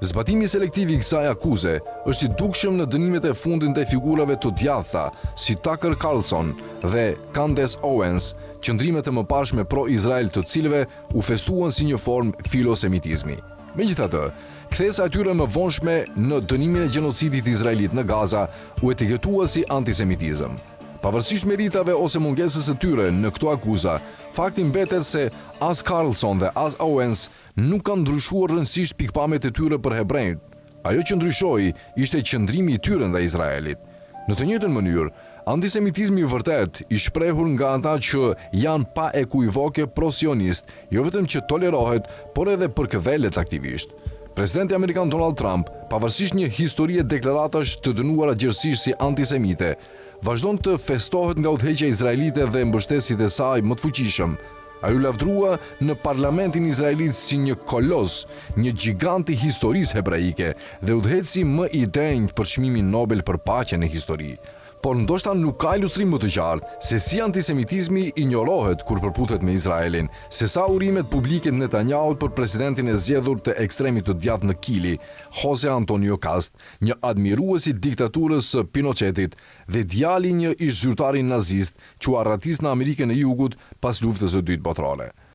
Zbatimi selektiv i kësaj akuze është i dukshëm në dënimet e fundit të figurave të djathta si Tucker Carlson dhe Candace Owens, qëndrimet e mëparshme pro-Izrael të cilëve u festuan si një formë filosemitizmi. Megjithatë, kthesa e tyre më vonshme në dënimin e gjenocidit izraelit në Gaza u etiketua si antisemitizëm. Pavarësisht meritave ose mungesës së tyre në këto akuza, fakti mbetet se as Carlson dhe as Owens nuk kanë ndryshuar rëndësisht pikpamjet e tyre për hebrejt. Ajo që ndryshoi ishte qëndrimi i tyre ndaj Izraelit. Në të njëjtën mënyrë, antisemitizmi i vërtet i shprehur nga ata që janë pa ekuivoke pro-sionist, jo vetëm që tolerohet, por edhe përkëdhelet aktivisht. Presidenti Amerikan Donald Trump, pavarësisht një historie deklaratash të dënuara gjërësisht si antisemite, vazhdon të festohet nga udhëheqja izraelite dhe mbështetësit e saj më të fuqishëm. Ai u lavdrua në parlamentin izraelit si një kolos, një gjigant i historisë hebraike dhe udhëheqësi më i denjë për çmimin Nobel për paqen e historisë. Por ndoshta nuk ka ilustrim më të qartë se si antisemitizmi injorohet kur përputet me Izraelin, se sa urimet publike të Netanyahut për presidentin e zgjedhur të ekstremit të djathtë në Kili, Jose Antonio Cast, një admirues i diktaturës së Pinochetit dhe djali një ish zyrtari nazist që u arratis në Amerikën e Jugut pas luftës së dytë botërore.